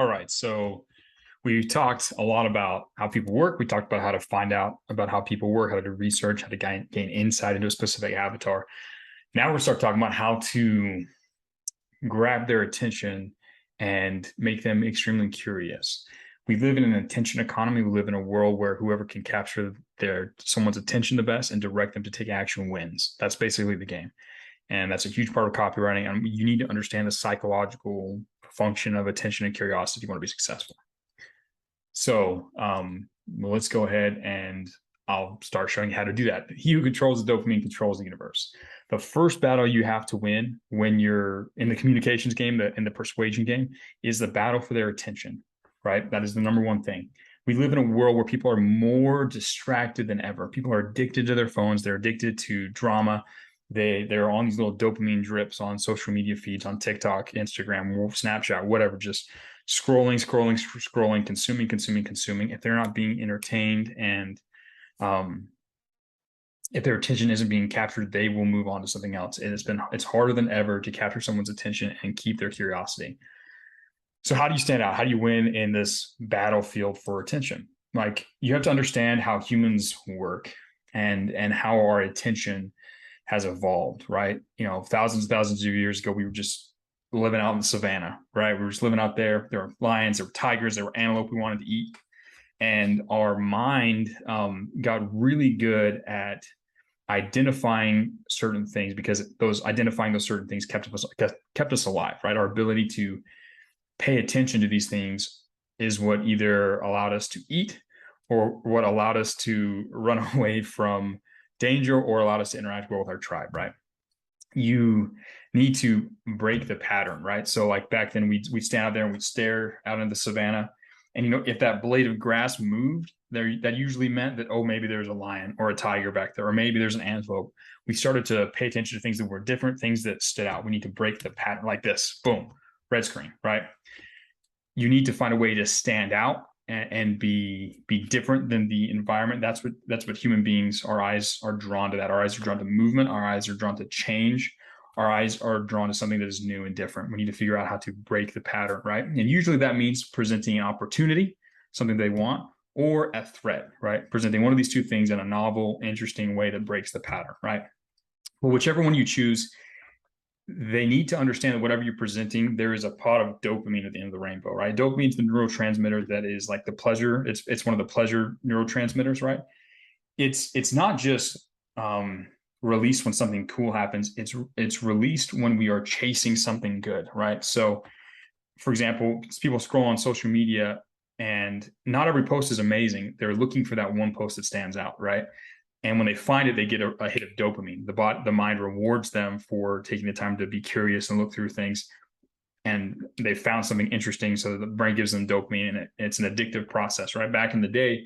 All right. So we talked a lot about how people work. We talked about how to find out about how people work, how to do research, how to gain insight into a specific avatar. Now we're start talking about how to grab their attention and make them extremely curious. We live in an attention economy. We live in a world where whoever can capture someone's attention the best and direct them to take action wins. That's basically the game. And that's a huge part of copywriting. And you need to understand the psychological function of attention and curiosity if you want to be successful. So let's go ahead and I'll start showing you how to do that. He who controls the dopamine controls the universe. The first battle you have to win when you're in the communications game, in the persuasion game, is the battle for their attention, right? That is the number one thing. We live in a world where people are more distracted than ever. People are addicted to their phones. They're addicted to drama. They're on these little dopamine drips on social media feeds, on TikTok, Instagram, Snapchat, whatever, just scrolling, consuming. If they're not being entertained and if their attention isn't being captured, they will move on to something else. It's harder than ever to capture someone's attention and keep their curiosity. So how do you stand out? How do you win in this battlefield for attention? Like, you have to understand how humans work and how our attention has evolved, right? Thousands and thousands of years ago, we were just living out in the savannah, right? We were just living out there. There were lions, there were tigers, there were antelope we wanted to eat. And our mind got really good at identifying certain things because identifying those certain things kept us alive, right? Our ability to pay attention to these things is what either allowed us to eat or what allowed us to run away from danger or allowed us to interact well with our tribe, right? You need to break the pattern, right? So like back then we'd stand out there and we'd stare out into the savannah. And if that blade of grass moved, that usually meant that, oh, maybe there's a lion or a tiger back there, or maybe there's an antelope. We started to pay attention to things that were different, things that stood out. We need to break the pattern like this. Boom, red screen, right? You need to find a way to stand out and be different than the environment. That's what human beings, our eyes are drawn to that. Our eyes are drawn to movement. Our eyes are drawn to change. Our eyes are drawn to something that is new and different. We need to figure out how to break the pattern, right? And usually that means presenting an opportunity, something they want, or a threat, right? Presenting one of these two things in a novel, interesting way that breaks the pattern, right? Well, whichever one you choose, they need to understand that whatever you're presenting, there is a pot of dopamine at the end of the rainbow, right? Dopamine is the neurotransmitter that is like the pleasure. It's one of the pleasure neurotransmitters, right? It's not just released when something cool happens. It's released when we are chasing something good, right? So, for example, people scroll on social media and not every post is amazing. They're looking for that one post that stands out, right? And when they find it, they get a hit of dopamine. The mind rewards them for taking the time to be curious and look through things. And they found something interesting, so the brain gives them dopamine, and it's an addictive process, right? Back in the day,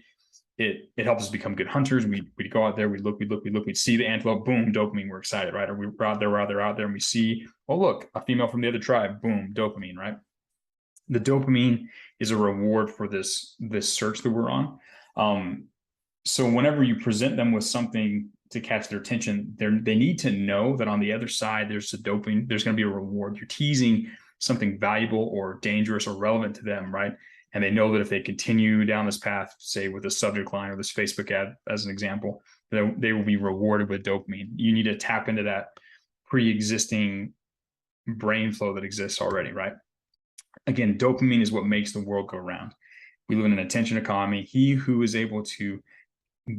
it helps us become good hunters. We'd go out there, we'd look, we'd see the antelope, boom, dopamine, we're excited, right? Or we're out there, and we see, oh, look, a female from the other tribe, boom, dopamine, right? The dopamine is a reward for this search that we're on. So whenever you present them with something to catch their attention, they need to know that on the other side, there's a dopamine, there's going to be a reward. You're teasing something valuable or dangerous or relevant to them, right? And they know that if they continue down this path, say with a subject line or this Facebook ad, as an example, they will be rewarded with dopamine. You need to tap into that pre-existing brain flow that exists already, right? Again, dopamine is what makes the world go round. We live in an attention economy. He who is able to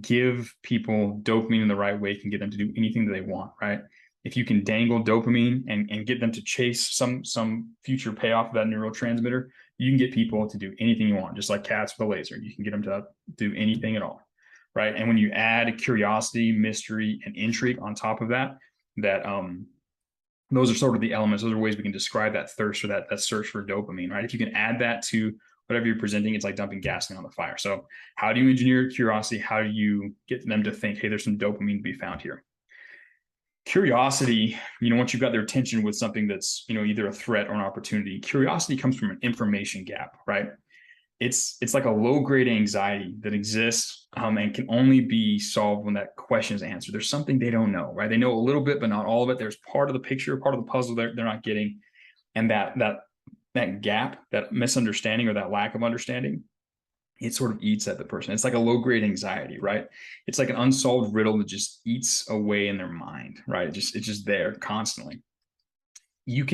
give people dopamine in the right way can get them to do anything that they want, right? If you can dangle dopamine and get them to chase some future payoff of that neurotransmitter, you can get people to do anything you want, just like cats with a laser. You can get them to do anything at all, right? And when you add curiosity, mystery, and intrigue on top of that, those are sort of the elements. Those are ways we can describe that thirst or that search for dopamine, right? If you can add that to whatever you're presenting, it's like dumping gasoline on the fire. So how do you engineer curiosity? How do you get them to think, hey, there's some dopamine to be found here? Curiosity, once you've got their attention with something that's, either a threat or an opportunity, curiosity comes from an information gap, right? It's like a low-grade anxiety that exists and can only be solved when that question is answered. There's something they don't know, right? They know a little bit, but not all of it. There's part of the picture, part of the puzzle they're not getting. And that that gap, that misunderstanding or that lack of understanding, it sort of eats at the person. It's like a low grade anxiety, right? It's like an unsolved riddle that just eats away in their mind, right? It's just there constantly. You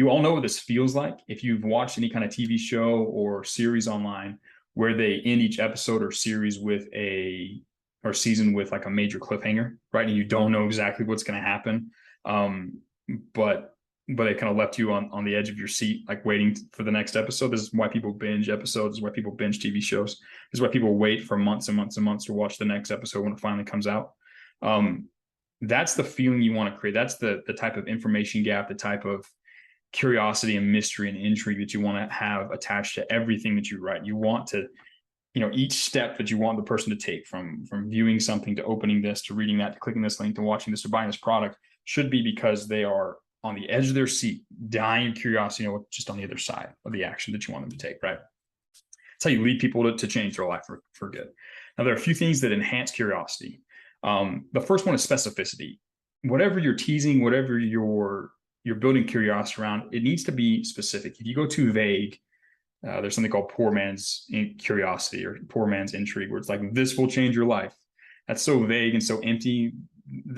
all know what this feels like if you've watched any kind of TV show or series online where they end each episode or series with or season with like a major cliffhanger, right? And you don't know exactly what's going to happen. But it kind of left you on the edge of your seat, like waiting for the next episode. This is why people binge episodes. This is why people binge TV shows. This is why people wait for months and months and months to watch the next episode when it finally comes out. That's the feeling you want to create. That's the type of information gap, the type of curiosity and mystery and intrigue that you want to have attached to everything that you write. You want to, each step that you want the person to take from viewing something to opening this to reading that to clicking this link to watching this to buying this product should be because they are on the edge of their seat, dying of curiosity, just on the other side of the action that you want them to take, right? That's how you lead people to change their life for good. Now, there are a few things that enhance curiosity. The first one is specificity. Whatever you're teasing, whatever you're building curiosity around, it needs to be specific. If you go too vague, there's something called poor man's curiosity or poor man's intrigue, where it's like, this will change your life. That's so vague and so empty.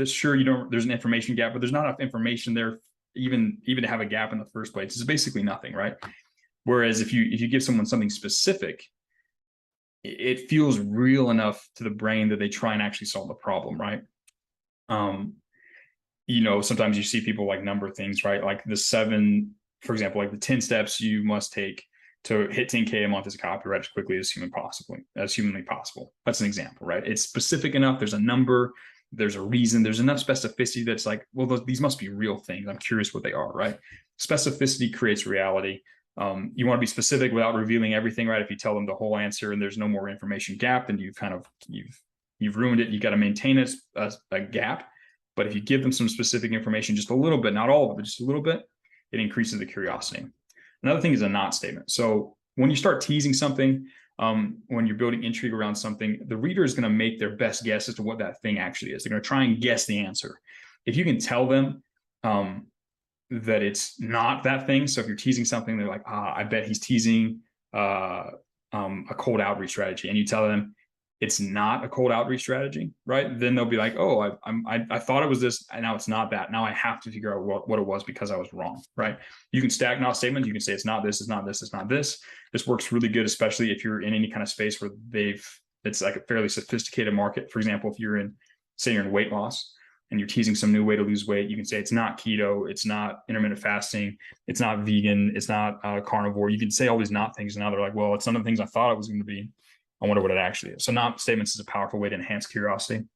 Sure, there's an information gap, but there's not enough information there even to have a gap in the first place. It's basically nothing, right? Whereas if you give someone something specific, it feels real enough to the brain that they try and actually solve the problem, right? Sometimes you see people like number things, right? Like for example, like the 10 steps you must take to hit 10K a month as a copywriter as quickly as humanly possible. That's an example, right? It's specific enough. There's a number, there's a reason, there's enough specificity that's like, well, these must be real things. I'm curious what they are, right? Specificity creates reality. You want to be specific without revealing everything, right? If you tell them the whole answer and there's no more information gap, then you've ruined it. You got to maintain a gap. But if you give them some specific information, just a little bit, not all of it, just a little bit, it increases the curiosity. Another thing is a not statement. So when you start teasing something, when you're building intrigue around something, the reader is going to make their best guess as to what that thing actually is. They're going to try and guess the answer. If you can tell them that it's not that thing, so if you're teasing something, they're like, I bet he's teasing a cold outreach strategy, and you tell them it's not a cold outreach strategy, right? Then they'll be like, oh, I thought it was this, and now it's not that. Now I have to figure out what it was because I was wrong, right? You can stack not statements. You can say it's not this, it's not this, it's not this. This works really good, especially if you're in any kind of space where it's like a fairly sophisticated market. For example, if you're in weight loss and you're teasing some new way to lose weight, you can say it's not keto, it's not intermittent fasting, it's not vegan, it's not carnivore. You can say all these not things, and now they're like, well, it's none of the things I thought it was going to be. I wonder what it actually is. So not statements is a powerful way to enhance curiosity.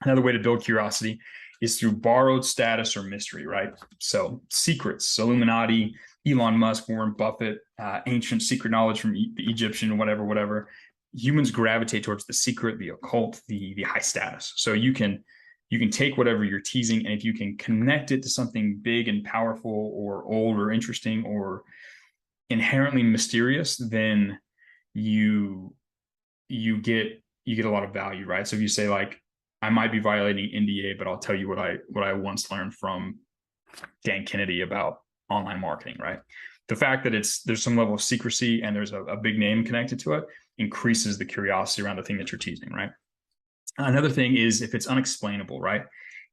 Another way to build curiosity is through borrowed status or mystery, right? So secrets, Illuminati, Elon Musk, Warren Buffett, ancient secret knowledge from the Egyptian, whatever. Humans gravitate towards the secret, the occult, the high status. So you can take whatever you're teasing, and if you can connect it to something big and powerful or old or interesting or inherently mysterious, then you get a lot of value, right? So if you say like, I might be violating NDA, but I'll tell you what I once learned from Dan Kennedy about online marketing, right? The fact that there's some level of secrecy and there's a big name connected to it increases the curiosity around the thing that you're teasing, right? Another thing is if it's unexplainable, right?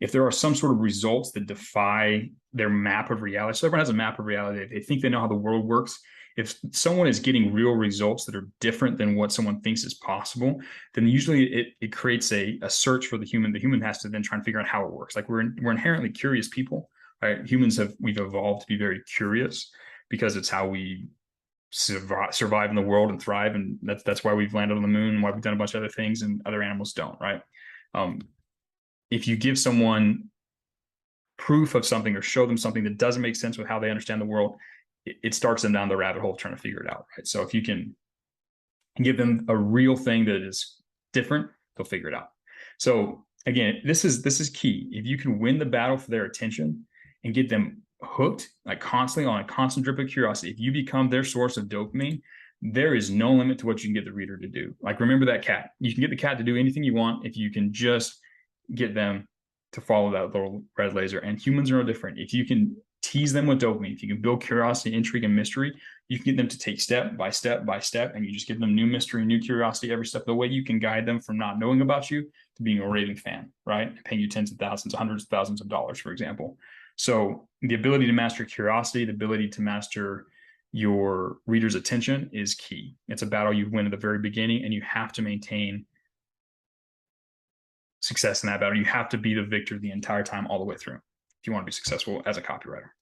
If there are some sort of results that defy their map of reality. So everyone has a map of reality. They think they know how the world works. If someone is getting real results that are different than what someone thinks is possible, then usually it creates a search for the human. The human has to then try and figure out how it works. Like we're inherently curious people, right? We've evolved to be very curious because it's how we survive in the world and thrive. And that's why we've landed on the moon and why we've done a bunch of other things and other animals don't, right? If you give someone proof of something or show them something that doesn't make sense with how they understand the world, it starts them down the rabbit hole trying to figure it out, right? So if you can give them a real thing that is different, they'll figure it out. So again, this is key. If you can win the battle for their attention and get them hooked, like constantly on a constant drip of curiosity, if you become their source of dopamine, there is no limit to what you can get the reader to do. Like remember that cat. You can get the cat to do anything you want if you can just get them to follow that little red laser. And humans are no different. If you can tease them with dopamine, if you can build curiosity, intrigue, and mystery, you can get them to take step by step by step, and you just give them new mystery, new curiosity every step of the way. You can guide them from not knowing about you to being a raving fan, right? And paying you tens of thousands, hundreds of thousands of dollars, for example. So the ability to master curiosity, the ability to master your reader's attention is key. It's a battle you win at the very beginning, and you have to maintain success in that battle. You have to be the victor the entire time, all the way through, if you want to be successful as a copywriter.